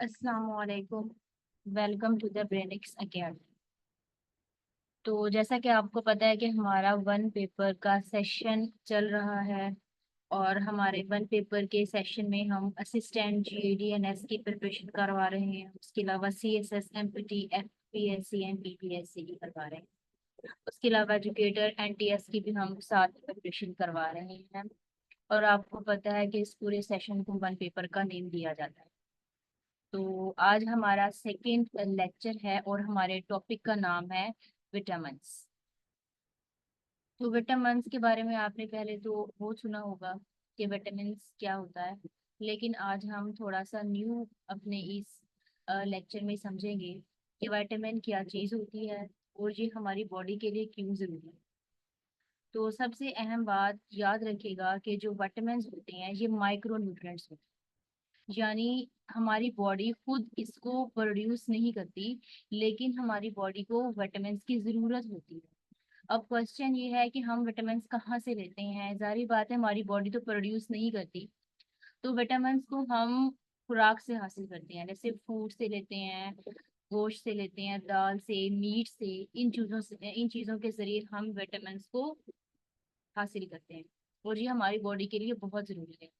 अस्सलाम वालेकुम। Welcome to the Brainix academy. तो जैसा कि आपको पता है कि हमारा वन पेपर का सेशन चल रहा है। और हमारे वन पेपर के सेशन में हम असिस्टेंट GAD NS की प्रिपरेशन करवा रहे हैं। उसके अलावा CSS MPT FPSC and PPSC की करवा रहे हैं। उसके अलावा एजुकेटर NTS की भी हम साथ प्रिपरेशन करवा रहे हैं। और आपको पता है कि इस पूरे सेशन को वन पेपर का नेम दिया जाता है। तो आज हमारा सेकेंड लेक्चर है और हमारे टॉपिक का नाम है विटामिन्स। तो विटामिन्स के बारे में आपने पहले तो बहुत सुना होगा कि विटामिन्स क्या होता है। लेकिन आज हम थोड़ा सा न्यू अपने इस लेक्चर में समझेंगे कि विटामिन क्या चीज़ होती है और ये हमारी बॉडी के लिए क्यों ज़रूरी है। तो सबसे अहम बात याद रखिएगा कि जो विटामिन्स होते हैं ये माइक्रो न्यूट्रिएंट्स होते हैं। यानी हमारी बॉडी खुद इसको प्रोड्यूस नहीं करती, लेकिन हमारी बॉडी को विटामिन्स की ज़रूरत होती है। अब क्वेश्चन ये है कि हम विटामिन्स कहाँ से लेते हैं। जारी बात है हमारी बॉडी तो प्रोड्यूस नहीं करती। तो विटामिन्स को हम खुराक से हासिल करते हैं, जैसे फूड से लेते हैं, गोश्त से लेते हैं, दाल से, मीट से। इन चीज़ों के जरिए हम विटामिन्स को हासिल करते हैं। और ये हमारी बॉडी के लिए बहुत ज़रूरी है।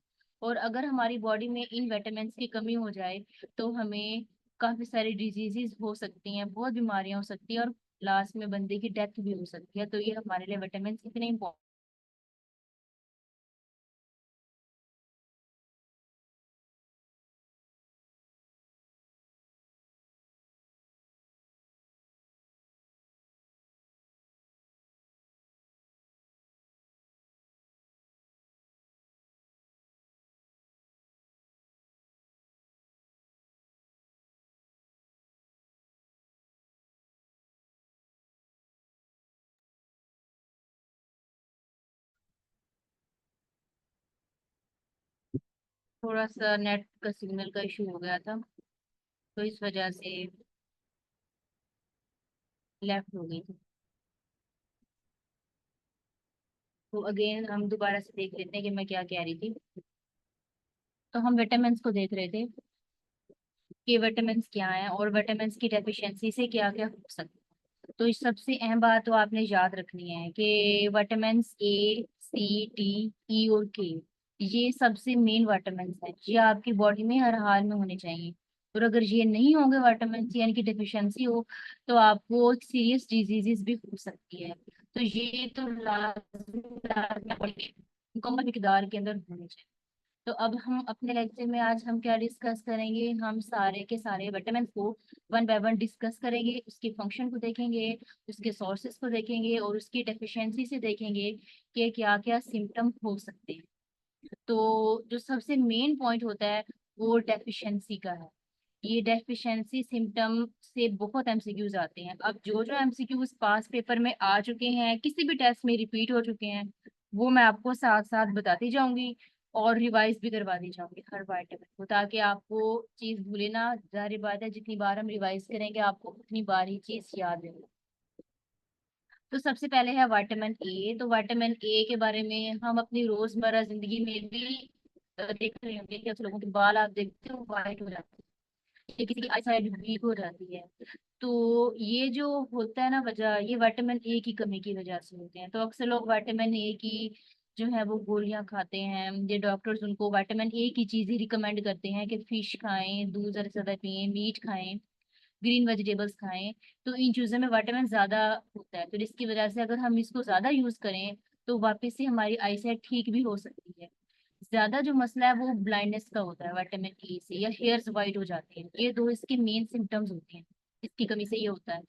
और अगर हमारी बॉडी में इन विटामिन्स की कमी हो जाए तो हमें काफ़ी सारी डिजीजेज हो सकती हैं, बहुत बीमारियां हो सकती हैं और लास्ट में बंदे की डेथ भी हो सकती है। तो ये हमारे लिए विटामिन इतने इम्पोर्टेंट। थोड़ा सा नेट का सिग्नल का इशू हो गया था, तो इस वजह से लेफ्ट हो गई थी। तो अगेन हम दोबारा से देख लेते हैं कि मैं क्या कह रही थी। तो हम विटामिन को देख रहे थे कि विटामिन क्या है और विटामिन की डेफिशिएंसी से क्या क्या हो सकता है। तो इस सबसे अहम बात तो आपने याद रखनी है कि vitamin A C D E और K, ये सबसे मेन विटामिन है। ये आपकी बॉडी में हर हाल में होने चाहिए। और अगर ये नहीं होंगे विटामिन यानी कि डेफिशिएंसी हो, तो आपको सीरियस डिजीजेस भी हो सकती है। तो ये तो लाजमी मुकम्मल मिकदार के अंदर होने चाहिए। तो अब हम अपने लेक्चर में आज हम क्या डिस्कस करेंगे, हम सारे के सारे विटामिन को वन बाय वन डिस्कस करेंगे, उसके फंक्शन को देखेंगे, उसके सोर्सेज को देखेंगे और उसकी डेफिशिएंसी से देखेंगे कि क्या क्या सिम्टम हो सकते हैं। तो जो सबसे मेन पॉइंट होता है वो डेफिशिएंसी का है। ये डेफिशिएंसी सिम्टम से बहुत MCQs आते हैं। अब जो जो MCQs पास पेपर में आ चुके हैं, किसी भी टेस्ट में रिपीट हो चुके हैं, वो मैं आपको साथ साथ बताती जाऊंगी और रिवाइज भी करवा दी जाऊंगी हर बार टेस्ट को, ताकि आपको चीज भूले ना। जाहिर बात है जितनी बार हम रिवाइज करेंगे आपको उतनी बार ही चीज याद रहेगी। तो सबसे पहले है विटामिन A। तो विटामिन A के बारे में हम अपनी रोजमर्रा जिंदगी में भी देख रहे होंगे कि कुछ लोगों के बाल आप देखते हो वाइट हो जाते हैं या किसी की आई साइड वीक हो जाती है। तो ये जो होता है ना वजह, ये विटामिन A की कमी की वजह से होते हैं। तो अक्सर लोग विटामिन A की जो है वो गोलियां खाते हैं। ये डॉक्टर्स उनको विटामिन A की चीजें रिकमेंड करते हैं कि फिश खाएं, दूध ज्यादा से ज्यादा पिए, मीट खाएं, ग्रीन वेजिटेबल्स खाएं। तो इन चीज़ों में विटामिन ज़्यादा होता है, तो जिसकी वजह से अगर हम इसको ज़्यादा यूज़ करें तो वापस से हमारी आईसाइट ठीक भी हो सकती है। ज़्यादा जो मसला है वो ब्लाइंडनेस का होता है विटामिन ए से, या हेयर्स वाइट हो जाते हैं। ये दो इसके मेन सिम्टम्स होते हैं, इसकी कमी से ये होता है।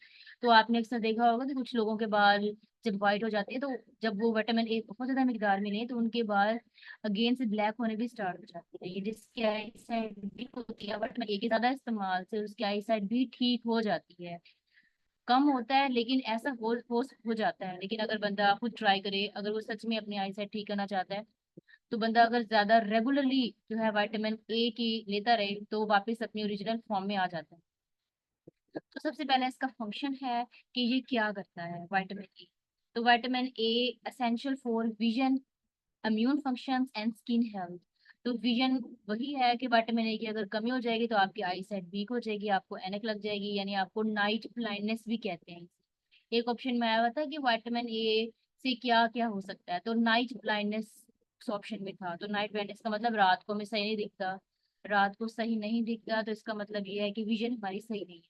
तो आपने अक्सर देखा होगा कि कुछ लोगों के बाल जब वाइट हो जाते हैं, तो जब वो विटामिन ए बहुत ज़्यादा मिकदार में लें तो उनके बाल अगेन से ब्लैक होने भी स्टार्ट हो जाती है। ये जिसकी आई साइड वीक होती है बट एक ही ज्यादा इस्तेमाल से उसकी आई साइड भी ठीक हो जाती है। कम होता है लेकिन ऐसा हो जाता है। लेकिन अगर बंदा खुद ट्राई करे, अगर वो सच में अपनी आई साइड ठीक करना चाहता है, तो बंदा अगर ज्यादा रेगुलरली जो है विटामिन ए की लेता रहे तो वापस अपनी ओरिजिनल फॉर्म में आ जाता है। तो सबसे पहले इसका फंक्शन है कि ये क्या करता है विटामिन ए। तो vitamin A essential for vision, immune functions and skin health. तो विजन वही है कि विटामिन ए की अगर कमी हो जाएगी तो आपकी आई साइट वीक हो जाएगी, आपको ऐनक लग जाएगी, यानी आपको नाइट ब्लाइंडनेस भी कहते हैं। एक ऑप्शन में आया हुआ था कि विटामिन ए से क्या क्या हो सकता है, तो नाइट ब्लाइंडनेस ऑप्शन में था। तो नाइट ब्लाइंडनेस का मतलब रात को हमें सही नहीं दिखता, रात को सही नहीं दिखता तो इसका मतलब ये है कि विजन हमारी सही नहीं है।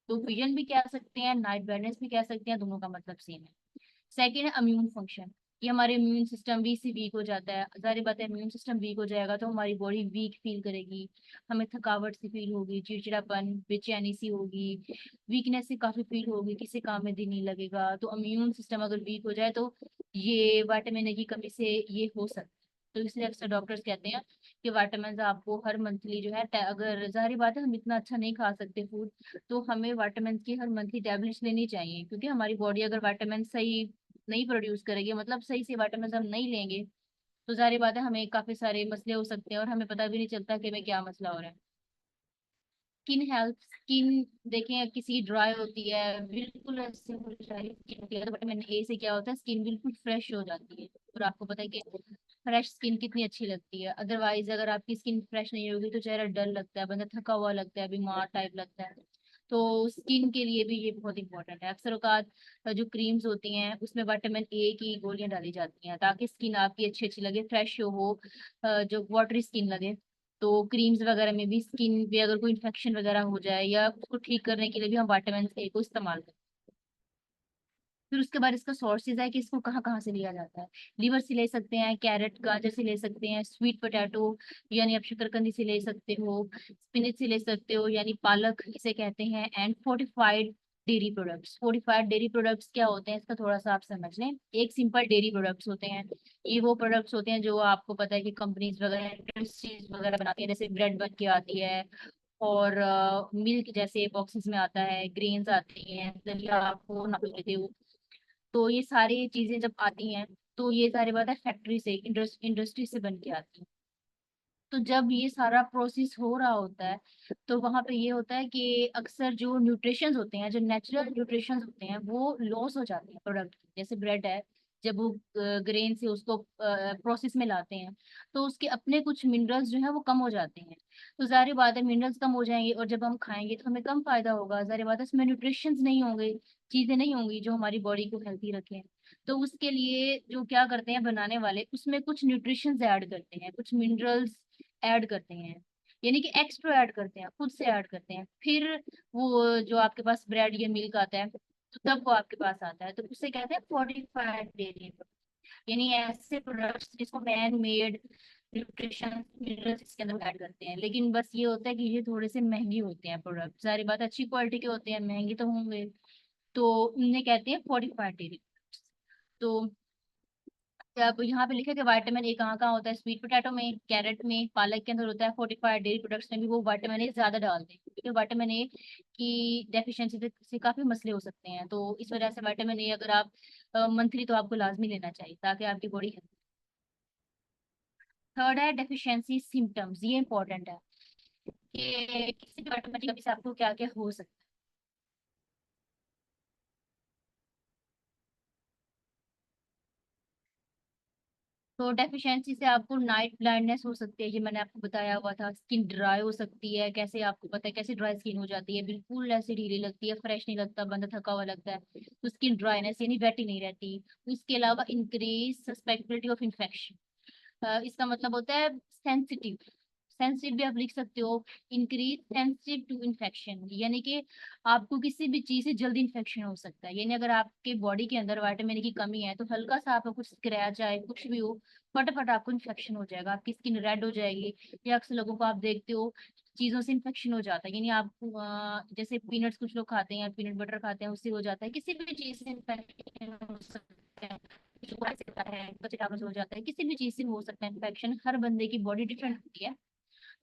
तो विजन भी कह सकते हैं, नाइट ब्लाइंडनेस भी कह सकते हैं, दोनों का मतलब सेम है। सेकेंड है इम्यून फंक्शन, ये हमारे इम्यून सिस्टम भी इससे वीक हो जाता है। जाहिर बात है इम्यून सिस्टम वीक हो जाएगा तो हमारी बॉडी वीक फील करेगी, हमें थकावट सी फील होगी, चिड़चिड़ापन बेचैनी सी होगी, वीकनेस से काफी फील होगी, किसी काम में दिल नहीं लगेगा। तो इम्यून सिस्टम अगर वीक हो जाए तो ये विटामिन ए की कमी से ये हो सकता है। तो इसलिए अक्सर डॉक्टर्स कहते हैं कि विटामिन आपको हर मंथली जो है अगर जाहिर बात है हम इतना अच्छा नहीं खा सकते फूड, तो हमें विटामिन की हर मंथली टैबलेट्स लेनी चाहिए, क्योंकि हमारी बॉडी अगर विटामिन सही नहीं प्रोड्यूस करेगी, मतलब सही से विटामिन हम नहीं लेंगे, तो जाहिर बात है हमें काफी सारे मसले हो सकते हैं और हमें पता भी नहीं चलता कि हमें क्या मसला हो रहा है। स्किन हेल्थ, स्किन देखें किसी ड्राई होती है, बिल्कुल ऐसे मुरझाई स्किन होती है, तो विटामिन ए से क्या होता है स्किन बिल्कुल फ्रेश हो जाती है। और आपको पता है कि फ्रेश स्किन कितनी अच्छी लगती है। अदरवाइज अगर आपकी स्किन फ्रेश नहीं होगी तो चेहरा डल लगता है, बंदा थका हुआ लगता है, बीमार टाइप लगता है। तो स्किन के लिए भी ये बहुत इंपॉर्टेंट है। अक्सर औकात जो क्रीम्स होती हैं उसमें विटामिन ए की गोलियां डाली जाती हैं ताकि स्किन आपकी अच्छी अच्छी लगे, फ्रेश हो, जो वाटरी स्किन लगे। तो क्रीम्स वगैरह में भी स्किन पे अगर कोई इन्फेक्शन वगैरह हो जाए या उसको ठीक करने के लिए भी हम विटामिन ए को इस्तेमाल करते हैं। फिर उसके बाद इसका सोर्सेज है कि इसको कहाँ कहाँ से लिया जाता है। लीवर से ले सकते हैं, कैरेट गाजर से ले सकते हैं, स्वीट पोटैटो यानी आप शकरकंदी से ले सकते हो, स्पिनच से ले सकते हो यानी पालक इसे कहते हैं, and fortified dairy products. Fortified dairy products क्या होते हैं इसका थोड़ा सा आप समझ लें। एक सिंपल डेयरी प्रोडक्ट्स होते हैं, ये वो प्रोडक्ट्स होते हैं जो आपको पता है कि कंपनीज वगैरह इंडस्ट्रीज वगैरह बनाती है, जैसे ब्रेड बन के आती है, और मिल्क जैसे बॉक्सेस में आता है, ग्रेन्स आती हैं, दलिया आपको ना लेते हो। तो ये सारी चीजें जब आती हैं तो ये सारी बात है फैक्ट्री से, इंडस्ट्री से बन के आती है। तो जब ये सारा प्रोसेस हो रहा होता है तो वहां पे ये होता है कि अक्सर जो न्यूट्रिशंस होते हैं, जो नेचुरल न्यूट्रिशंस होते हैं वो लॉस हो जाते हैं प्रोडक्ट। जैसे ब्रेड है, जब वो ग्रेन से उसको प्रोसेस में लाते हैं तो उसके अपने कुछ मिनरल्स जो है वो कम हो जाते हैं। तो जाहिर बात है मिनरल्स कम हो जाएंगे और जब हम खाएंगे तो हमें कम फायदा होगा, जाहिर बात है इसमें न्यूट्रिशंस नहीं होंगे, चीजें नहीं होंगी जो हमारी बॉडी को हेल्थी रखें। तो उसके लिए जो क्या करते हैं बनाने वाले, उसमें कुछ न्यूट्रिशंस ऐड करते हैं, कुछ मिनरल्स ऐड करते हैं, यानी कि एक्स्ट्रा ऐड करते हैं, खुद से ऐड करते हैं। फिर वो जो आपके पास ब्रेड या मिल्क आता है तो तब वो आपके पास आता है, तो उसे कहते हैं फोर्टिफाइड डेयरी, यानी ऐसे प्रोडक्ट्स जिसको मैन मेड न्यूट्रिशन मिनरल्स इसके अंदर ऐड करते हैं। लेकिन बस ये होता है कि ये थोड़े से महंगे होते हैं प्रोडक्ट, सारी बात अच्छी क्वालिटी के होते हैं, महंगे तो होंगे, तो उन्हें कहते हैं फोर्टिफाइड डेयरी। तो अब यहाँ पे लिखा है कि विटामिन ए कहाँ कहाँ होता है, स्वीट पोटैटो में, कैरेट में, पालक के अंदर होता है, फोर्टिफाइड डेयरी प्रोडक्ट्स में भी वो विटामिन ए ज्यादा डालते हैं, क्योंकि विटामिन ए की डेफिशिएंसी से काफी मसले हो सकते हैं। तो इस वजह से विटामिन ए अगर आप मंथली तो आपको लाजमी लेना चाहिए ताकि आपकी बॉडी। थर्ड है डेफिशिएंसी सिम्टम्स, ये इंपॉर्टेंट है कि किसी भी विटामिन की कमी से आपको क्या क्या हो सकता है। तो डेफिशिएंसी से आपको नाइट ब्लाइंडनेस हो सकती है, ये मैंने आपको बताया हुआ था। स्किन ड्राई हो सकती है, कैसे आपको पता है कैसे ड्राई स्किन हो जाती है, बिल्कुल ऐसे ढीली लगती है, फ्रेश नहीं लगता, बंदा थका हुआ लगता है, तो स्किन ड्राइनेस यानी वेटी नहीं रहती। उसके अलावा इंक्रीज सस्पेक्टिबिलिटी ऑफ इन्फेक्शन, इसका मतलब होता है सेंसिटिव, सेंसिटिव भी आप लिख सकते हो, इंक्रीज सेंसिटिव टू इन्फेक्शन, यानी कि आपको किसी भी चीज से जल्दी इन्फेक्शन हो सकता है। यानी अगर आपके बॉडी के अंदर विटामिन की कमी है तो हल्का सा आपको कुछ स्क्रैच आए कुछ भी हो, फटाफट आपको इन्फेक्शन हो जाएगा, आपकी स्किन रेड हो जाएगी। या अक्सर लोगों को आप देखते हो चीजों से इन्फेक्शन हो जाता है, यानी आप जैसे पीनट्स कुछ लोग खाते हैं, पीनट बटर खाते हैं, उससे हो जाता है, किसी भी चीज से इन्फेक्शन हो सकता है, शुगर से होता है, बच्चे चावल से हो जाता है, किसी भी चीज से हो सकता है इन्फेक्शन। हर बंदे की बॉडी डिफरेंट होती है।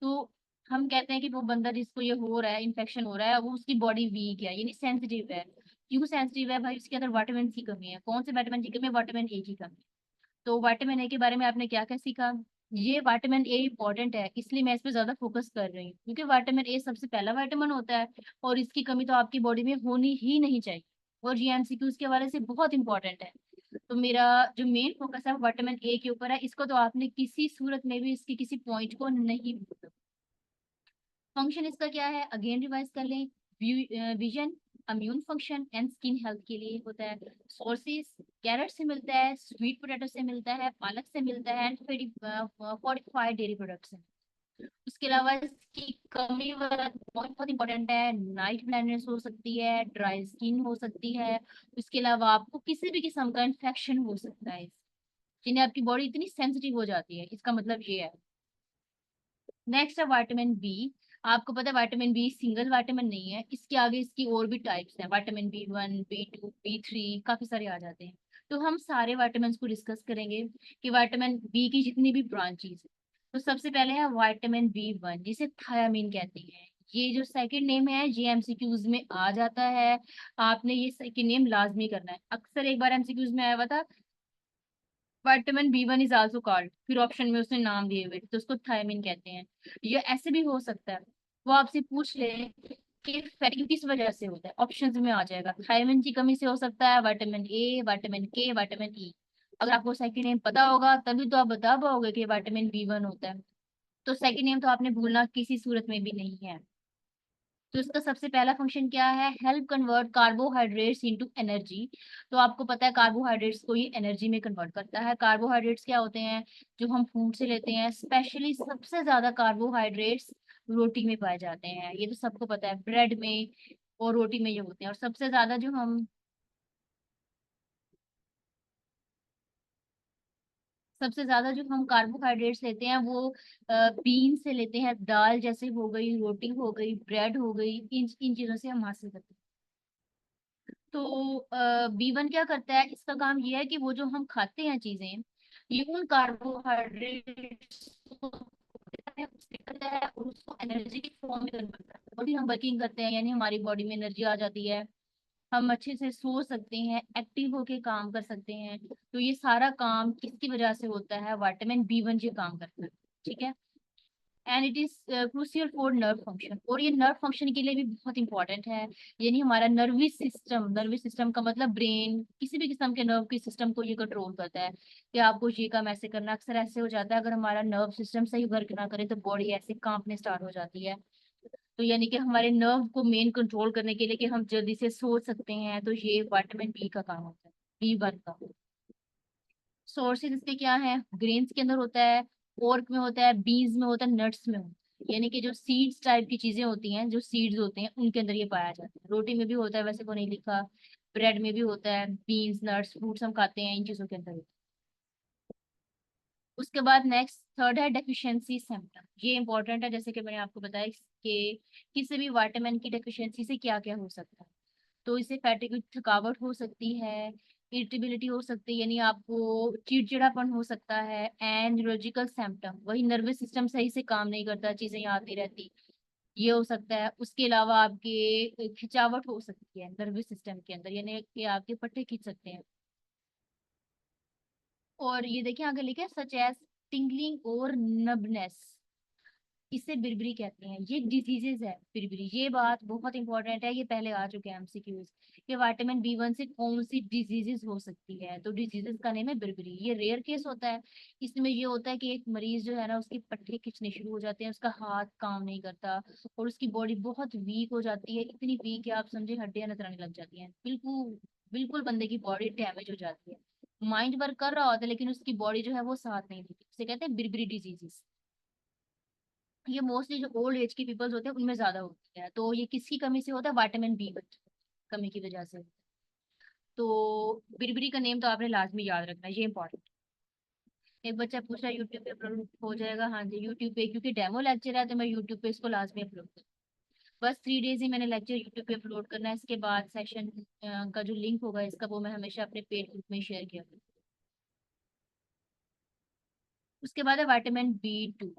तो हम कहते हैं कि वो बंदा जिसको ये हो रहा है, इन्फेक्शन हो रहा है, वो उसकी बॉडी वीक है यानी सेंसिटिव है। क्यों सेंसिटिव है भाई, उसके अंदर विटामिन की कमी है। कौन से विटामिन की कमी है? विटामिन ए की कमी। तो विटामिन ए के बारे में आपने क्या क्या सीखा? ये विटामिन ए इंपॉर्टेंट है इसलिए मैं इस पे ज्यादा फोकस कर रही हूँ, क्योंकि विटामिन ए सबसे पहला विटामिन होता है और इसकी कमी तो आपकी बॉडी में होनी ही नहीं चाहिए। और ये एमसीक्यूज के हवाले से बहुत इंपॉर्टेंट है। तो मेरा जो मेन फोकस है विटामिन ए के ऊपर है, इसको तो आपने किसी सूरत में भी इसके किसी पॉइंट को नहीं भूलना। फंक्शन इसका क्या है, अगेन रिवाइज कर लें। Vision, immune function and skin health के लिए होता है। सोर्सेस, कैरेट से मिलता है, स्वीट पोटैटो से मिलता है, पालक से मिलता है, एंड फोर्टिफाइड डेयरी प्रोडक्ट्स से। उसके अलावा इसकी कमी वाला बहुत बहुत इंपॉर्टेंट है, नाइट ब्लाइंडनेस हो सकती है, ड्राई स्किन हो सकती है। उसके अलावा आपको किसी भी किस्म का इन्फेक्शन हो सकता है, जिन्हें आपकी बॉडी इतनी सेंसिटिव हो जाती है, इसका मतलब ये है। नेक्स्ट है विटामिन बी। आपको पता है विटामिन बी सिंगल विटामिन नहीं है, इसके आगे इसकी और भी टाइप्स हैं, विटामिन बी1 बी2 बी3, काफी सारे आ जाते हैं। तो हम सारे विटामिन को डिस्कस करेंगे कि विटामिन बी की जितनी भी ब्रांचेस हैं। तो सबसे पहले है विटामिन बी1, जिसे थायामीन कहते हैं। ये जो सेकंड नेम है ये एमसीक्यूज में आ जाता है, आपने ये सेकंड नेम लाजमी करना है। अक्सर एक बार एमसीक्यूज में आया हुआ था, vitamin B1 is also called, फिर ऑप्शन में उसने नाम दिए हुए तो उसको थायमिन कहते हैं। ये ऐसे भी हो सकता है, वो आपसे पूछ ले कि फैटी किस वजह से होता है, ऑप्शंस में आ जाएगा। थायमिन की कमी से हो सकता है, विटामिन ए, विटामिन के, विटामिन ई। अगर आपको सेकंड नेम पता होगा तभी तो आप बता पाओगे कि विटामिन बी1 होता है। तो सेकंड नेम तो आपने भूलना किसी सूरत में भी नहीं है। तो इसका सबसे पहला फंक्शन क्या है, help convert carbohydrates into energy. तो आपको पता है कार्बोहाइड्रेट्स को ये एनर्जी में कन्वर्ट करता है। कार्बोहाइड्रेट्स क्या होते हैं, जो हम फूड से लेते हैं, स्पेशली सबसे ज्यादा कार्बोहाइड्रेट्स रोटी में पाए जाते हैं, ये तो सबको पता है, ब्रेड में और रोटी में ये होते हैं। और सबसे ज्यादा जो हम सबसे ज्यादा जो हम कार्बोहाइड्रेट्स लेते हैं वो बीन से लेते हैं, दाल जैसे हो गई, रोटी हो गई, ब्रेड हो गई, इन चीजों से हम हासिल करते हैं। तो बी1 क्या करता है, इसका काम ये है कि वो जो हम खाते हैं चीजें, ये उन कार्बोहाइड्रेट्स को करता है और उसको एनर्जी के फॉर्म में कन्वर्ट करता है। बॉडी हम वर्किंग करते हैं यानी हमारी बॉडी में एनर्जी आ जाती है, हम अच्छे से सो सकते हैं, एक्टिव होके काम कर सकते हैं। तो ये सारा काम किसकी वजह से होता है, विटामिन बी1 जो काम करता है। ठीक है, and it is crucial for nerve function, और ये नर्व फंक्शन के लिए भी बहुत इंपॉर्टेंट है। यानी हमारा नर्वस सिस्टम का मतलब ब्रेन, किसी भी किस्म के नर्व के सिस्टम को ये कंट्रोल करता है कि आपको ये काम ऐसे करना। अक्सर ऐसे हो जाता है अगर हमारा नर्व सिस्टम सही वर्क ना करे तो बॉडी ऐसे कांपने स्टार्ट हो जाती है। तो यानी कि हमारे नर्व को मेन कंट्रोल करने के लिए कि हम जल्दी से सोच सकते हैं, तो ये विटामिन बी का काम होता है, बी1 का। सोर्सेज इसके क्या है, ग्रेन्स के अंदर होता है, पोर्क में होता है, बीन्स में होता है, नट्स में होता है। यानी कि जो सीड्स टाइप की चीजें होती हैं, जो सीड्स होते हैं उनके अंदर ये पाया जाता है। रोटी में भी होता है, वैसे को नहीं लिखा, ब्रेड में भी होता है, बीन्स नट्स फ्रूट्स हम खाते हैं, इन चीजों के अंदर होता है। उसके बाद नेक्स्ट थर्ड है डेफिशिएंसी सिम्टम, ये इंपॉर्टेंट है। जैसे कि मैंने आपको बताया कि किसी भी विटामिन की डेफिशिएंसी से क्या क्या हो सकता है। तो इससे फैटिग, थकावट हो सकती है, इरिटेबिलिटी हो सकती है, यानी आपको चिड़चिड़ापन हो सकता है, एंड न्यूरोलॉजिकल सिम्टम, वही नर्वस सिस्टम सही से काम नहीं करता, चीजें यहाँ आती रहती, ये हो सकता है। उसके अलावा आपके खिंचावट हो सकती है नर्वस सिस्टम के अंदर, यानी कि आपके पट्टे खींच सकते हैं। और ये देखिए आगे लिखे सच एज टिंगलिंग और नबनेस, इसे बिरबिरी कहते हैं, ये डिजीजेज है बिरबिरी। ये बात बहुत इंपॉर्टेंट है, ये पहले आ चुके हैं एमसीक्यूज कि विटामिन बी1 से कौन सी डिजीजेस हो सकती है। तो डिजीजेस का नेम है बिरबिरी, ये रेयर केस होता है। इसमें ये होता है कि एक मरीज जो है ना, उसके पट्टे खींचने शुरू हो जाते हैं, उसका हाथ काम नहीं करता और उसकी बॉडी बहुत वीक हो जाती है, इतनी वीक है आप समझे हड्डियां नजर आने लग जाती हैं, बिल्कुल बिल्कुल बंदे की बॉडी डैमेज हो जाती है। माइंड वर्क कर रहा होता है लेकिन उसकी बॉडी जो है वो साथ नहीं देती, उसे कहते हैं बिरबिरी डिजीजेस। ये मोस्टली जो ओल्ड एज के पीपल्स होते हैं उनमें ज्यादा होती है। तो ये किसकी कमी से होता है, विटामिन बी कमी की वजह से। तो बिरबिरी का नेम तो आपने लाजमी याद रखना है, ये इंपॉर्टेंट। एक बच्चा पूछ रहा है यूट्यूब पे अपलोड हो जाएगा, हाँ जी यूट्यूब पे, क्योंकि डेमो लेक्चर है तो मैं यूट्यूब पे इसको लाजमी अपलोड करूँ। बस 3 डेज ही मैंने लेक्चर यूट्यूब पे अपलोड करना है, इसके बाद सेशन का जो लिंक होगा इसका वो मैं हमेशा अपने पेड ग्रुप में शेयर किया करूँ। उसके बाद है विटामिन बी2,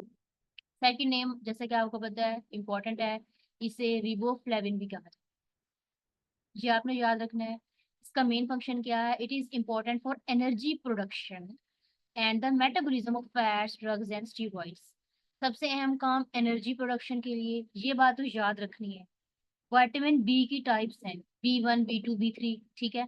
सेकंड नेम जैसे कि आपको पता है इंपॉर्टेंट है, इसे रिबोफ्लेविन भी कहा जाता है, ये आपने याद रखना है। इसका मेन फंक्शन क्या है, it is important for energy production and the metabolism of fats drugs and steroids. सबसे अहम काम एनर्जी प्रोडक्शन के लिए, ये बात तो याद रखनी है। विटामिन बी की टाइप्स हैं, B1 B2 B3, ठीक है।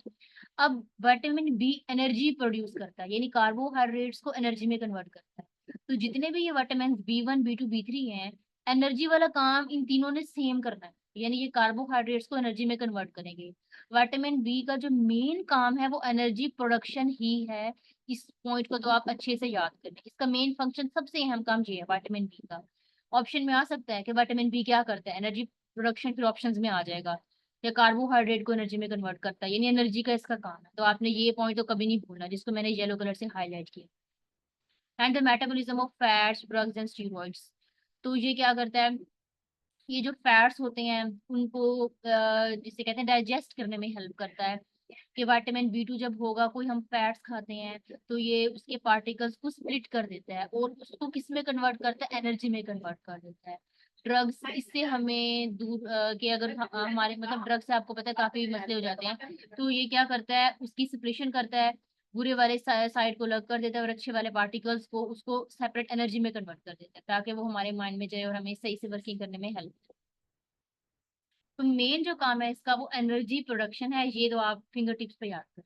अब विटामिन बी एनर्जी प्रोड्यूस करता है, यानी कार्बोहाइड्रेट्स को एनर्जी में कन्वर्ट करता है। तो जितने भी ये विटामिन B1 B2 B3 हैं, एनर्जी वाला काम इन तीनों ने सेम करना है, यानी ये कार्बोहाइड्रेट्स को एनर्जी में कन्वर्ट करेंगे। विटामिन बी का जो मेन काम है वो एनर्जी प्रोडक्शन ही है। इस पॉइंट को तो आप अच्छे से याद करें, इसका मेन फंक्शन सबसे अहम काम ये है विटामिन बी का। ऑप्शन में आ सकता है कि विटामिन बी क्या करता है, एनर्जी प्रोडक्शन, फिर ऑप्शंस में आ जाएगा या कार्बोहाइड्रेट को एनर्जी में कन्वर्ट करता है, यानी एनर्जी का इसका काम है। तो आपने ये पॉइंट तो कभी नहीं भूलना, जिसको मैंने येलो कलर से हाईलाइट किया। And the metabolism of fats drugs and steroids. तो ये क्या करता है, ये जो फैट्स होते हैं उनको जिसे कहते हैं डाइजेस्ट करने में हेल्प करता है। कि विटामिन B2 जब होगा, कोई हम फैट्स खाते हैं तो ये उसके पार्टिकल्स को स्प्लिट कर देता है और उसको किस में कन्वर्ट करता है, एनर्जी में कन्वर्ट कर देता है। ड्रग्स इससे हमें दूर कि अगर हमारे मतलब ड्रग्स से आपको पता है काफी मसले हो जाते हैं, तो ये क्या करता है, उसकी सिपरेशन करता है, बुरे वाले साइड को अलग कर देता है और अच्छे वाले पार्टिकल्स को उसको सेपरेट एनर्जी में कन्वर्ट कर देता है, ताकि वो हमारे माइंड में जाए और हमें सही से वर्किंग करने में हेल्प। तो मेन जो काम है इसका वो एनर्जी प्रोडक्शन है, ये तो आप फिंगर टिप्स पे याद करें।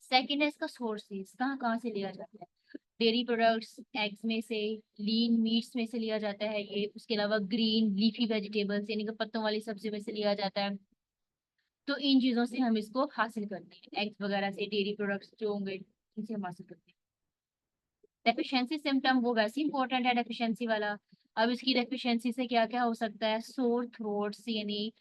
सेकंड है इसका सोर्सेज, कहाँ कहाँ से लिया जाता है। डेयरी प्रोडक्ट्स, एग्स में से, लीन मीट्स में से लिया जाता है ये। उसके अलावा ग्रीन लीफी वेजिटेबल्स यानी कि पत्तों वाली सब्जी में से लिया जाता है। तो इन चीजों से हम इसको हासिल करते हैं, एग्स वगैरह से, डेयरी प्रोडक्ट्स जो होंगे इनसे हम हासिल करते हैं। डेफिशिएंसी सिम्टम वो वैसे इंपॉर्टेंट है डेफिशिएंसी वाला। अब इसकी डेफिशिएंसी से क्या क्या हो सकता है, सोर थ्रोट्स यानी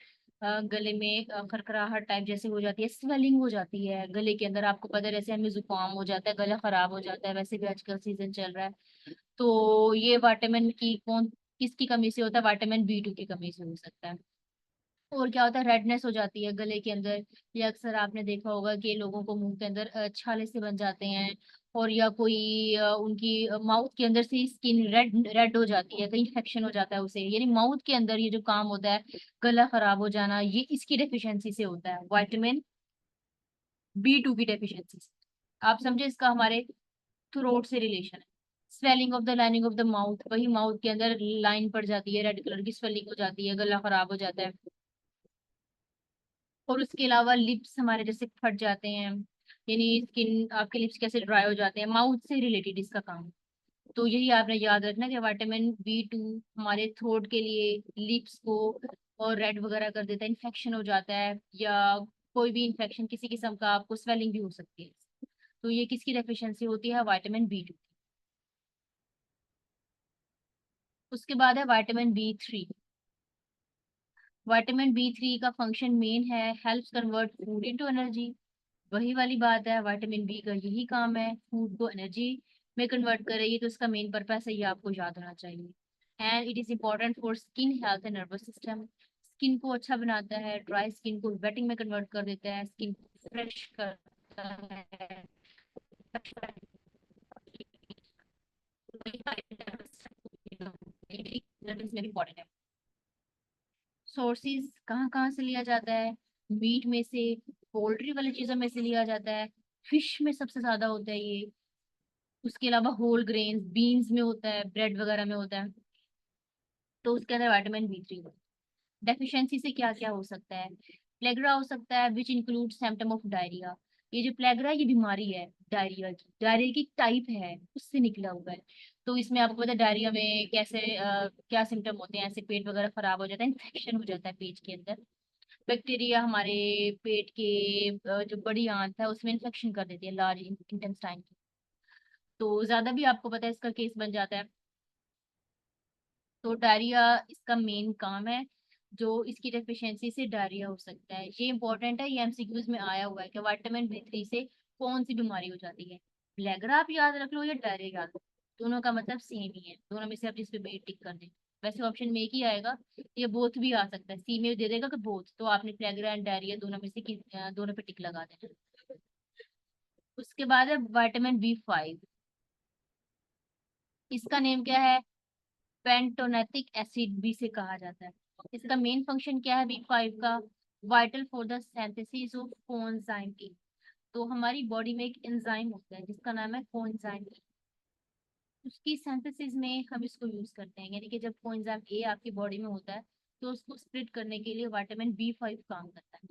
गले में खरखराहट टाइप जैसे हो जाती है, स्वेलिंग हो जाती है गले के अंदर। आपको पता है जैसे हमें जुकाम हो जाता है, गला खराब हो जाता है, वैसे भी आजकल सीजन चल रहा है। तो ये विटामिन की कौन किसकी कमी से होता है, विटामिन B2 की कमी से हो सकता है। और क्या होता है, रेडनेस हो जाती है गले के अंदर। या अक्सर आपने देखा होगा कि लोगों को मुंह के अंदर छाले से बन जाते हैं। और या कोई उनकी माउथ के अंदर से स्किन रेड रेड हो जाती है, कहीं इन्फेक्शन हो जाता है उसे, यानी माउथ के अंदर ये जो काम होता है, गला खराब हो जाना, ये इसकी डेफिशिएंसी से होता है, विटामिन B2 की डेफिशिएंसी से। आप समझे इसका हमारे थ्रोट से रिलेशन है। Swelling of the lining of the mouth, वही माउथ के अंदर लाइन पड़ जाती है, रेड कलर की स्वेलिंग हो जाती है, गला खराब हो जाता है। और उसके अलावा लिप्स हमारे जैसे फट जाते हैं, यानी स्किन आपके लिप्स कैसे ड्राई हो जाते हैं, माउथ से रिलेटेड इसका काम है। तो यही आपने याद रखना कि विटामिन B2 हमारे थ्रोट के लिए, लिप्स को और रेड वगैरह कर देता है, इन्फेक्शन हो जाता है, या कोई भी इन्फेक्शन किसी किस्म का, आपको स्वेलिंग भी हो सकती है। तो ये किसकी डेफिशिएंसी होती है, विटामिन B2। उसके बाद है विटामिन B3। विटामिन B3 का फंक्शन मेन है, helps convert food into energy. वही वाली बात है, विटामिन B का यही काम है, फूड को एनर्जी में कन्वर्ट करे, ये तो इसका मेन पर्पस है, ये आपको याद होना चाहिए। And it is important for skin health and nervous system. Skin को अच्छा बनाता है, ड्राई स्किन को वेटिंग में कन्वर्ट कर देता है, स्किन फ्रेश करता है। में इम्पोर्टेंट है। सोर्सेज कहाँ कहाँ से लिया जाता है, मीट में से, पोल्ट्री वाली चीजों में से लिया जाता है, फिश में सबसे ज्यादा होता है ये। उसके अलावा होल ग्रेन्स, बीन्स में होता है, ब्रेड वगैरह में होता है। तो उसके अंदर विटामिन B3 होता है। डेफिशिएंसी से क्या क्या हो सकता है, प्लेग्रा हो सकता है, which include symptom of diarrhoea. ये जो प्लेग्रा, ये बीमारी है डायरिया की टाइप है, उससे निकला हुआ है। तो इसमें आपको पता है डायरिया में कैसे क्या सिम्टम होते हैं, ऐसे पेट वगैरह खराब हो जाता है, इन्फेक्शन हो जाता है पेट के अंदर। बैक्टीरिया हमारे पेट के जो बड़ी आंत है उसमें इन्फेक्शन कर देती है, लार्ज इंटेस्टाइन की। तो ज्यादा भी आपको पता है इसका केस बन जाता है। तो डायरिया इसका मेन काम है, जो इसकी डेफिशिएंसी से डायरिया हो सकता है। ये इंपॉर्टेंट है, ये MCQs में आया हुआ है कि विटामिन B3 से कौन सी बीमारी हो जाती है। ब्लैगर आप याद रख लो या डायरिया याद रख लो, दोनों का मतलब सेम ही है, दोनों में से आप जिस पे बी टिक कर दें। वैसे ऑप्शन में एक ही आएगा, ये बोथ भी आ सकता है, सी में दे देगा कि बोथ, तो आपने प्लेगरा एंड डायरिया दोनों में से दोनों पे टिक लगा देना। उसके बाद है विटामिन B5। इसका नेम क्या है, पेंटोनेटिक एसिड भी से कहा जाता है। इसका मेन फंक्शन क्या है B5 का, vital for the synthesis of coenzyme A. तो हमारी बॉडी में एक एंजाइम होता है जिसका नाम है कोएंजाइम ए, उसकी सिंथेसिस में हम इसको यूज करते हैं, यानी कि जब कोएंजाइम ए आपकी बॉडी में होता है तो उसको स्प्लिट करने के लिए विटामिन B5 काम करता है,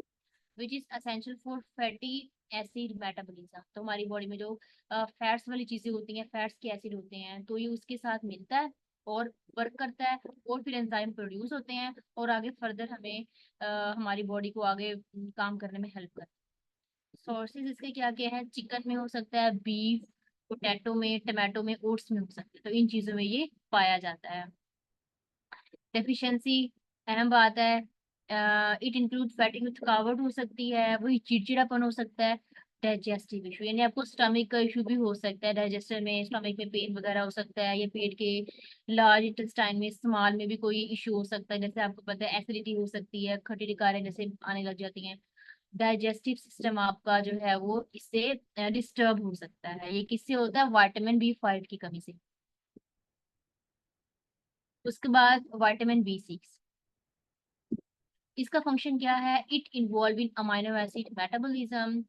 which is essential for fatty acid metabolism. तो हमारी बॉडी में जो फैट्स वाली चीजें होती हैं, फैट्स के एसिड होते हैं, तो ये उसके साथ मिलता है और वर्क करता है, और फिर एंजाइम प्रोड्यूस होते हैं और आगे फर्दर हमें हमारी बॉडी को आगे काम करने में हेल्प करता है। सोर्सेज इसके क्या क्या है, चिकन में हो सकता है, बीफ, पोटैटो में, टमाटो में, ओट्स में हो सकता है, तो इन चीजों में ये पाया जाता है। डेफिशिएंसी अहम बात है। इट इंक्लूड फैटिंग, थकावट हो सकती है, वही चिड़चिड़ापन हो सकता है, डाइजेस्टिव इशू यानी आपको स्टमक का इशू भी हो सकता है, डाइजेस्टर में स्टमक में पेन वगैरह हो सकता है, या पेट के लार्ज इंटेस्टाइन में, स्मॉल में भी कोई इशू हो सकता है, जैसे आपको पता है एसिडिटी हो सकती है, खट्टी डकारें जैसे आने लग जाती हैं। डाइजेस्टिव सिस्टम आपका जो है वो इससे डिस्टर्ब हो सकता है। ये किससे होता है, विटामिन B5 की कमी से। उसके बाद विटामिन B6, इसका फंक्शन क्या है, it involve in amino acid metabolism,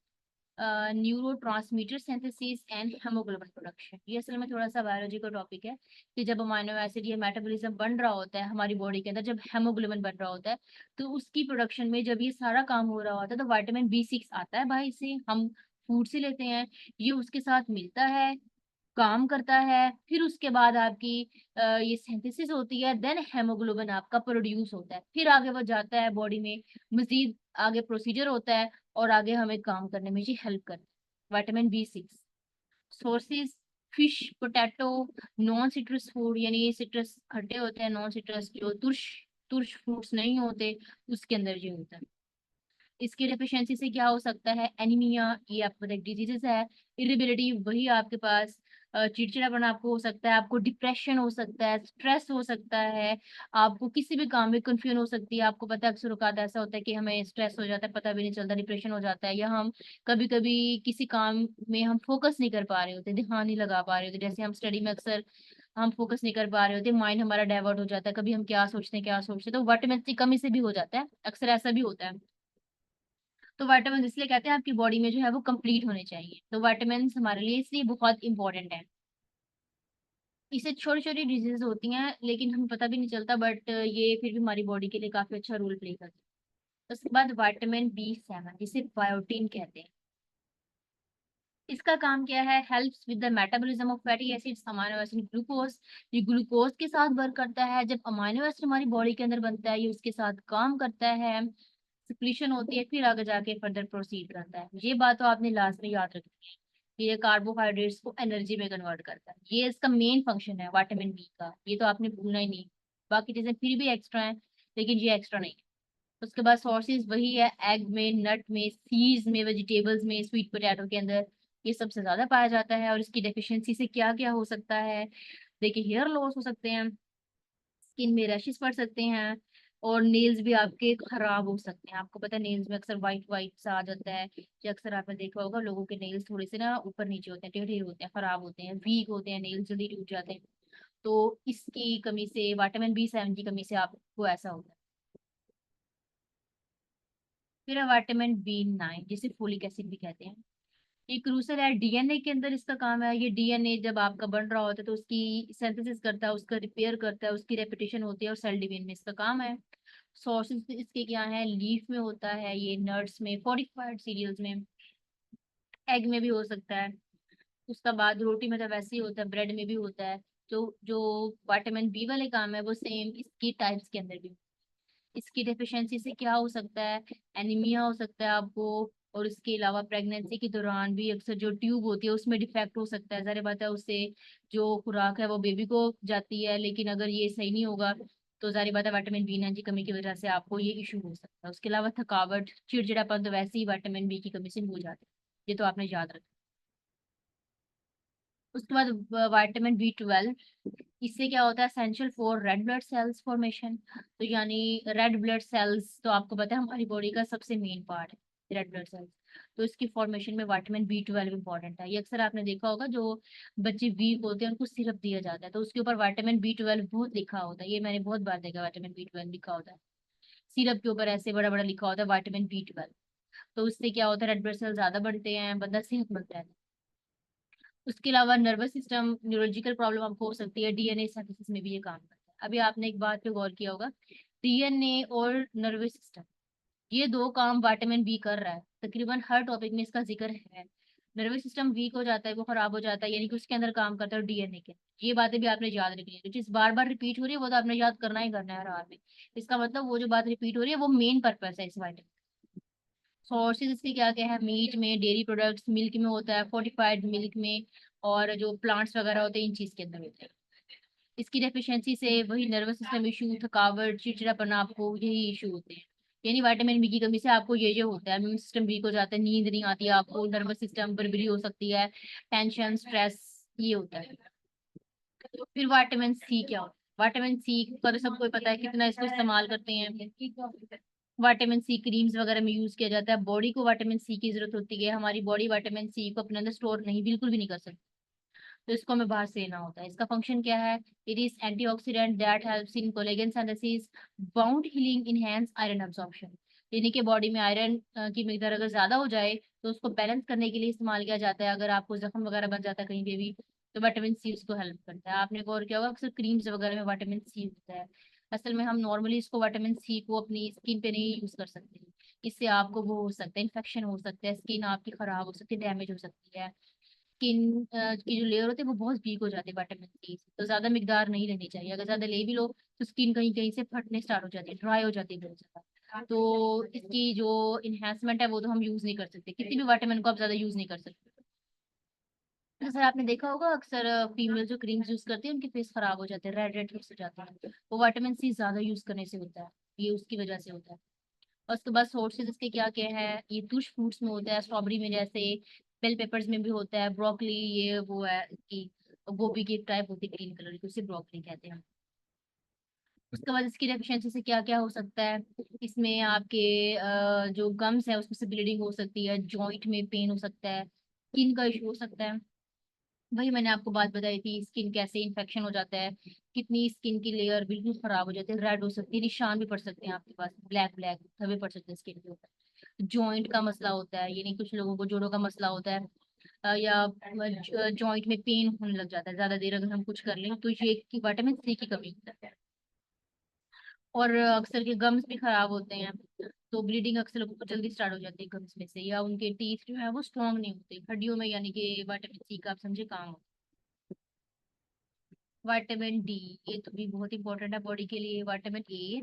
neuro transmitter synthesis and haemoglobin production. ये असल में थोड़ा सा बायोलॉजी का टॉपिक है कि जब अमाइनो एसिड या मेटाबॉलिज्म बन रहा होता है हमारी बॉडी के अंदर, जब हेमोग्लोबिन बन रहा होता है, तो उसकी प्रोडक्शन में जब ये सारा काम हो रहा होता है, तो विटामिन B6 आता है भाई, से हम फूड से लेते हैं, ये उसके साथ मिलता है, काम करता है, फिर उसके बाद आपकी ये सिंथेसिस होती है, देन हेमोग्लोबिन आपका प्रोड्यूस होता है, फिर आगे वो जाता है बॉडी में, मजीद आगे प्रोसीजर होता है और आगे हमें काम करने में जी हेल्प करता है। Vitamin B6 sources, fish, potato, non citrus food यानी ये सिट्रस खट्टे होते हैं, नॉन सिट्रस जो तुर्श तुर्श फ्रूट्स नहीं होते उसके अंदर ये होता है। इसकी डेफिशिएंसी से क्या हो सकता है, एनीमिया, ये आपको पता है डिजीजेस है, इरिबिलिटी वही आपके पास, चिड़चिड़ापन आपको हो सकता है, आपको डिप्रेशन हो सकता है, स्ट्रेस हो सकता है, आपको किसी भी काम में कंफ्यूजन हो सकती है। आपको पता है अक्सर औकात ऐसा होता है कि हमें स्ट्रेस हो जाता है, पता भी नहीं चलता, डिप्रेशन हो जाता है, या हम कभी कभी किसी काम में हम फोकस नहीं कर पा रहे होते, ध्यान नहीं लगा पा रहे होते, जैसे हम स्टडी में अक्सर हम फोकस नहीं कर पा रहे होते, माइंड हमारा डाइवर्ट हो जाता है, कभी हम क्या सोचते हैं, तो विटामिन की कमी से भी हो जाता है, अक्सर ऐसा भी होता है। तो विटामिन इसलिए कहते हैं आपकी बॉडी में जो है वो कंप्लीट होने चाहिए, तो विटामिन हमारे लिए इसलिए बहुत इंपॉर्टेंट है। इससे छोटी छोटी डिजीज होती हैं लेकिन हमें पता भी नहीं चलता, बट ये फिर भी हमारी बॉडी के लिए काफी अच्छा रोल प्ले करते हैं। उसके बाद विटामिन B7 जिसे बायोटीन कहते हैं, इसका काम क्या है, helps with the metabolism of fatty acids, amino acid, glucose. ये ग्लूकोज के साथ वर्क करता है, जब अमाइनो एसिड हमारी बॉडी के अंदर बनता है ये उसके साथ काम करता है, सिक्रीशन होती है, फिर आगे जाके फर्दर प्रोसीड करता है। ये बात तो आपने लास्ट में याद रखनी है कि ये कार्बोहाइड्रेट्स को एनर्जी में कन्वर्ट करता है, ये इसका मेन फंक्शन है विटामिन B का, ये तो आपने भूलना ही नहीं। बाकी चीजें फिर भी एक्स्ट्रा है लेकिन ये एक्स्ट्रा नहीं है। उसके बाद सोर्सेज वही है, एग में, नट में, सीड्स में, वेजिटेबल्स में, स्वीट पोटैटो के अंदर ये सबसे ज्यादा पाया जाता है। और इसकी डेफिशिएंसी से क्या क्या हो सकता है, देखिए हेयर लॉस हो सकते हैं, स्किन में रैशेस पड़ सकते हैं, और नेल्स भी आपके खराब हो सकते हैं। आपको पता है नेल्स में अक्सर वाइट वाइट सा आ जाता है, या अक्सर आपने देखा होगा लोगों के नेल्स थोड़े से ना ऊपर नीचे होते हैं, टेढ़े होते हैं, खराब होते हैं, वीक होते हैं, नेल्स जल्दी टूट जाते हैं। तो इसकी कमी से, विटामिन B7 की कमी से आपको ऐसा होता है। फिर है विटामिन B9 जिसे फोलिक एसिड भी कहते हैं, ये क्रूसल है, डीएनए के अंदर इसका काम है। ये डीएनए जब आपका बन रहा होता है तो उसकी सिंथेसिस करता है, उसका रिपेयर करता है, उसकी रेपिटेशन होती है, और सेल डिवीजन में इसका काम है। सोर्सेज इसके क्या है, लीफ में होता है, ये नट्स में, फोर्टिफाइड सीरियल्स में, एग में भी हो सकता है। उसका बाद रोटी में तो वैसे ही होता है, ब्रेड में भी होता है। जो जो विटामिन B वाले काम है वो सेम इसकी टाइप्स के अंदर भी। इसकी डेफिशिएंसी से क्या हो सकता है, एनीमिया हो सकता है आपको, और इसके अलावा प्रेगनेंसी के दौरान भी अक्सर जो ट्यूब होती है उसमें डिफेक्ट हो सकता है, जाहिर बात है उससे जो खुराक है वो बेबी को जाती है, लेकिन अगर ये सही नहीं होगा तो जाहिर बात है विटामिन B9 की कमी की वजह से आपको ये इशू हो सकता है। उसके अलावा थकावट, चिड़चिड़ापन तो वैसे ही विटामिन B की कमी से हो जाता है, ये तो आपने याद रखा। उसके बाद विटामिन B12, इससे क्या होता है, essential for red blood cells formation. तो यानी रेड ब्लड सेल्स तो आपको पता है हमारी बॉडी का सबसे मेन पार्ट है रेड ब्लड सेल्स, तो इसकी फॉर्मेशन में विटामिन B12 इंपॉर्टेंट है। ये अक्सर आपने देखा होगा जो बच्चे वीक होते हैं उनको सिरप दिया जाता है तो उसके ऊपर विटामिन B12 बहुत लिखा होता है, ये मैंने बहुत बार देखा विटामिन B12 लिखा होता है, सिरप के ऊपर ऐसे बड़ा बड़ा लिखा होता है विटामिन B12। तो उससे क्या होता है, रेड ब्लड सेल ज्यादा बढ़ते हैं, बंदा सेहतमंद रहता है। उसके अलावा नर्वस सिस्टम, न्यूरोलॉजिकल प्रॉब्लम आपको हो सकती है, डीएनए सिंथेसिस में भी ये काम करता है। अभी आपने एक बात पे गौर किया होगा डीएनए और नर्वस सिस्टम, ये दो काम विटामिन बी कर रहा है। तकरीबन हर टॉपिक में इसका जिक्र है। नर्वस सिस्टम वीक हो जाता है, वो खराब हो जाता है, यानी कि उसके अंदर काम करता है डीएनए के। ये बातें भी आपने याद रखनी है। जो चीज बार बार रिपीट हो रही है वो तो आपने याद करना ही करना है हर हाल में। इसका मतलब वो जो बात रिपीट हो रही है वो मेन पर्पस है इस विटामिन। सोर्सेज इसके क्या क्या है? मीट में, डेयरी प्रोडक्ट्स, मिल्क में होता है, फोर्टिफाइड मिल्क में, और जो प्लांट्स वगैरह होते हैं इन चीज के अंदर होते हैं। इसकी डेफिशिएंसी से वही नर्वस सिस्टम इशू, थकावट, चिड़चिड़ापन, आपको यही इशू होते हैं। यानी विटामिन बी की कमी से आपको ये होता है, इम्यून सिस्टम वीक हो जाता है, नींद नहीं आती है आपको, नर्वस सिस्टम बर्बरी हो सकती है, टेंशन, स्ट्रेस, ये होता है। फिर विटामिन सी क्या होता है? विटामिन सी का तो सबको पता है, कितना इसको इस्तेमाल करते हैं। विटामिन सी क्रीम्स वगैरह में यूज किया जाता है। बॉडी को विटामिन सी की जरूरत होती है, हमारी बॉडी विटामिन सी को अपने अंदर स्टोर नहीं, बिल्कुल भी नहीं कर सकती, तो इसको हमें बाहर से लेना होता है। इसका फंक्शन क्या है? It is antioxidant that helps in collagen synthesis, bound healing, enhance iron absorption. यानी कि बॉडी में आयरन की मिकदार अगर ज्यादा हो जाए तो उसको बैलेंस करने के लिए इस्तेमाल किया जाता है। अगर आपको जख्म वगैरह बन जाता है कहीं पे भी, तो विटामिन सी उसको हेल्प करता है। आपने गौर किया होगा अक्सर क्रीम्स वगैरह में विटामिन सी होता है। असल में हम नॉर्मली इसको विटामिन सी को अपनी स्किन पे नहीं यूज कर सकते। इससे आपको वो हो सकता है, इन्फेक्शन हो सकता है, स्किन आपकी खराब हो सकती है, डैमेज हो सकती है। स्किन की जो लेयर होती है वो बहुत वीक हो जाती है विटामिन सी से, तो ज्यादा मिकदार नहीं लेनी चाहिए। अगर ज्यादा ले भी लो तो स्किन कहीं कहीं से फटने स्टार्ट हो जाती है, ड्राई हो जाती है बहुत ज्यादा। तो इसकी जो इन्हेंसमेंट है वो तो हम यूज नहीं कर सकते, किसी भी विटामिन को आप ज्यादा यूज नहीं कर सकते। तो सर आपने देखा होगा अक्सर फीमेल जो क्रीम्स यूज करती है उनके फेस खराब हो जाते हैं, रेड रेड फेस हो जाते हैं, वो विटामिन सी ज्यादा यूज करने से होता है, ये उसकी वजह से होता है। और उसके बाद सोर्सेज इसके क्या क्या है? ये कुछ फ्रूट्स में होता है, स्ट्रॉबेरी में जैसे, बेल पेपर्स में भी होता है, ब्रोकली, ये वो है इसकी गोभी की एक टाइप होती है ग्रीन कलर की, उसे ब्रोकली कहते हैं। उसके बाद इसकी डेफिशिएंसी से क्या क्या हो सकता है? इसमें आपके जो गम्स है उसमें से ब्लीडिंग हो सकती है, जॉइंट में पेन हो सकता है, स्किन का इशू हो सकता है। वही मैंने आपको बात बताई थी, स्किन कैसे इन्फेक्शन हो जाता है, कितनी स्किन की लेयर बिल्कुल खराब हो जाती है, रेड हो सकती है, निशान भी पड़ सकते हैं आपके पास, ब्लैक ब्लैक धब्बे पड़ सकते हैं स्किन के ऊपर। जॉइंट का मसला होता है, यानी कुछ लोगों को जोड़ों का मसला होता है, या जॉइंट में पेन होने लग जाता है ज्यादा देर अगर हम कुछ कर लें, तो ये विटामिन सी की कमी होता है। और अक्सर के गम्स भी खराब होते हैं, तो ब्लीडिंग अक्सर लोगों को जल्दी स्टार्ट हो जाती है गम्स में से, या उनके टीथ जो है वो स्ट्रांग नहीं होते हड्डियों में, यानी कि विटामिन सी का आप समझे काम। विटामिन डी, ये तो भी बहुत इंपॉर्टेंट है बॉडी के लिए। विटामिन ए,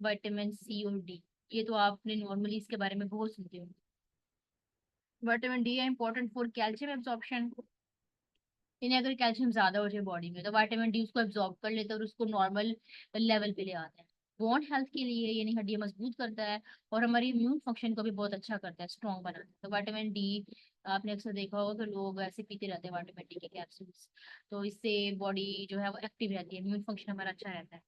विटामिन सी और डी, ये तो आपने नॉर्मली इसके बारे में बहुत सुनते हो। विटामिन डी है इंपॉर्टेंट फॉर कैल्शियम एब्जॉर्प्शन। इन्हें अगर कैल्शियम ज्यादा हो जाए बॉडी में तो विटामिन डी उसको एब्जॉर्ब कर लेता है और उसको नॉर्मल लेवल पे ले आता है। बोन हेल्थ के लिए, यानी हड्डियां मजबूत करता है, और हमारी इम्यून फंक्शन को भी बहुत अच्छा करता है, स्ट्रॉन्ग बनाता है। तो विटामिन डी आपने अक्सर देखा होगा कि लोग ऐसे पीते रहते हैं विटामिन डी के कैप्सूल्स, तो इससे बॉडी जो है वो एक्टिव रहती है, इम्यून फंक्शन हमारा अच्छा रहता है।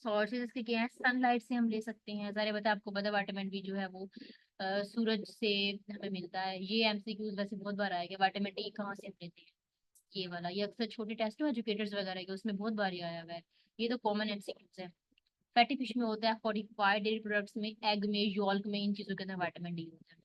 सोर्सेज इसके क्या है? सनलाइट से हम ले सकते हैं, सारे बता आपको पता है विटामिन बी जो है वो सूरज से हमें मिलता है। ये एमसीक्यूज वैसे बहुत बार आएगा, विटामिन डी कहाँ से हम लेते हैं, ये वाला, ये अक्सर छोटे टेस्ट में एजुकेटर्स वगैरह के उसमें बहुत बार आया हुआ है। ये तो कॉमन एमसीक्यूज है। फैटी फिश में होता है, फोर्टिफाइड डेयरी प्रोडक्ट्स में, एग में, योल्क में, इन चीजों के अंदर विटामिन डी होता है।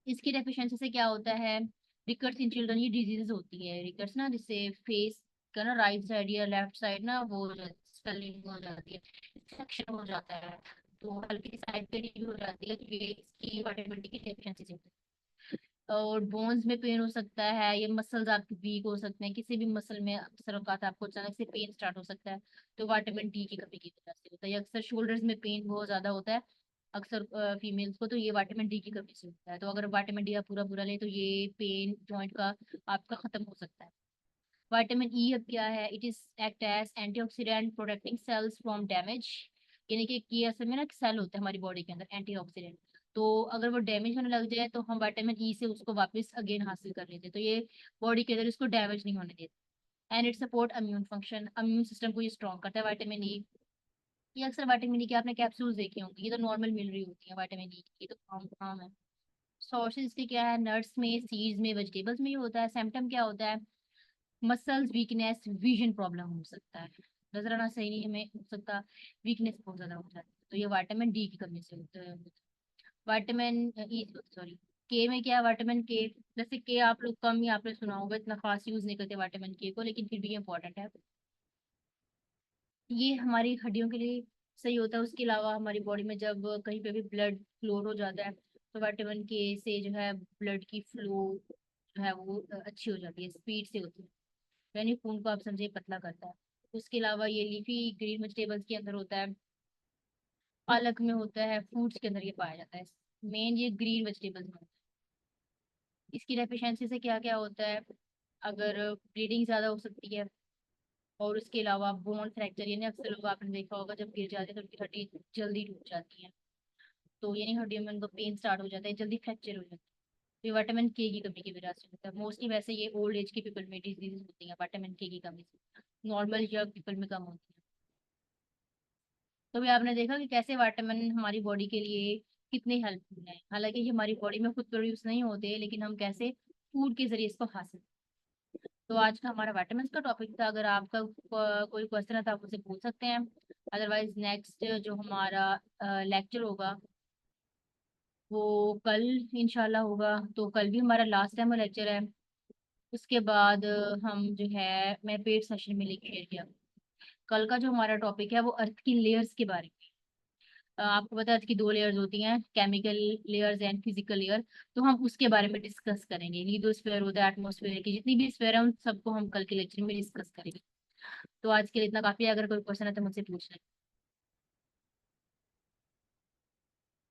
इसकी डेफिशिएंसी से क्या होता है? रिकट्स इन चिल्ड्रन, ये डिजीजेस होती है रिकट्स ना, जिससे फेस का ना राइट साइड या लेफ्ट साइड ना वो स्वेलिंग हो जाती है, इन्फेक्शन हो जाता है, तो हल्की साइड पे भी हो जाती है, तो ये इसकी विटामिन डी की डेफिशिएंसी से होती है। और बोन्स में पेन हो सकता है, ये मसल्स आपके वीक हो सकते हैं, किसी भी मसल में अक्सर औकात आपको अचानक से पेन स्टार्ट हो सकता है, तो विटामिन डी की कमी की वजह से होता है। ये अक्सर शोल्डर्स में पेन बहुत ज्यादा होता है अक्सर फीमेल्स को, तो ये विटामिन डी की कमी से होता है। तो अगर विटामिन डी आप पूरा पूरा ले तो ये पेन जॉइंट का आपका खत्म हो सकता है। विटामिन ई अब क्या है? It is act as antioxidant protecting cells from damage. यानी कि ये असल में ना एक सेल होता है हमारी बॉडी के अंदर एंटीऑक्सीडेंट, तो अगर वो डैमेज होने लग जाए तो हम विटामिन ई से उसको वापस अगेन हासिल कर लेते हैं, तो ये बॉडी के अंदर इसको डैमेज नहीं होने देता। And it support immune function, immune system को ये स्ट्रॉन्ग करता है विटामिन ई। ये अक्सर विटामिन ई के आपने कैप्सूल्स देखे होंगे, ये तो नॉर्मल मिल रही होती है विटामिन ई की, ये तो आम आम है। सोर्सेज इसके क्या है? नट्स में, सीड्स में, वेजिटेबल्स में ये होता है। सिम्टम क्या होता है? मसल्स वीकनेस, विजन प्रॉब्लम हो सकता है, नजर आना सही नहीं हमें हो सकता, वीकनेस बहुत ज्यादा हो जाती है, तो ये विटामिन डी की कमी से होता है। विटामिन ई, सॉरी, के में क्या है? विटामिन के, जैसे के आप लोग कम ही आपने सुना होगा, इतना खास यूज नहीं करते विटामिन के को, लेकिन फिर भी इंपॉर्टेंट है। ये हमारी हड्डियों के लिए सही होता है। उसके अलावा हमारी बॉडी में जब कहीं पे भी ब्लड क्लोट हो जाता है तो विटामिन के से जो है ब्लड की फ्लो जो है वो अच्छी हो जाती है, स्पीड से होती है, यानी खून को आप समझिए पतला करता है। उसके अलावा ये लीफी ग्रीन वेजिटेबल्स के अंदर होता है, पालक में होता है, फ्रूट्स के अंदर ये पाया जाता है। मेन ये ग्रीन वेजिटेबल्स में होता है। इसकी डेफिशिएंसी से क्या क्या होता है, अगर ब्लीडिंग ज्यादा हो सकती है, और उसके अलावा बोन फ्रैक्चर, यानी अक्सर लोग आपने देखा होगा जब गिर जाते हैं तो उनकी हड्डी जल्दी टूट जाती है, तो यानी हड्डियों में उनको पेन स्टार्ट हो जाता है, जल्दी फ्रैक्चर हो जाता है। तो ये विटामिन के की कमी की वजह से होता है मोस्टली। वैसे ये ओल्ड एज के पीपल में डिजीज होती है विटामिन के की कमी से, नॉर्मल यंग पीपल में कम होती है। तो भी आपने देखा कि कैसे विटामिन हमारी बॉडी के लिए कितने हेल्पफुल हैं, हालांकि ये हमारी बॉडी में खुद प्रोड्यूस नहीं होते, लेकिन हम कैसे फूड के जरिए इसको हासिल। तो आज का हमारा विटामिन का टॉपिक था। अगर आपका कोई क्वेश्चन है तो आप मुझसे पूछ सकते हैं। अदरवाइज नेक्स्ट जो हमारा लेक्चर होगा वो कल इंशाल्लाह होगा, तो कल भी हमारा लास्ट टाइम लेक्चर है। उसके बाद हम जो है मैं पेड सेशन में लेके शेयर किया। कल का जो हमारा टॉपिक है वो अर्थ की लेयर्स के बारे में। आपको पता है अर्थ की दो लेयर्स होती हैं, chemical layers and physical layer. तो हम उसके बारे में डिस्कस करेंगे। लिथोस्फीयर होता है, एटमॉस्फेयर की जितनी भी स्फीयर है उन सबको हम कल के लेक्चर में डिस्कस करेंगे। तो आज के लिए इतना काफी है, अगर कोई क्वेश्चन है तो मुझसे पूछ लें।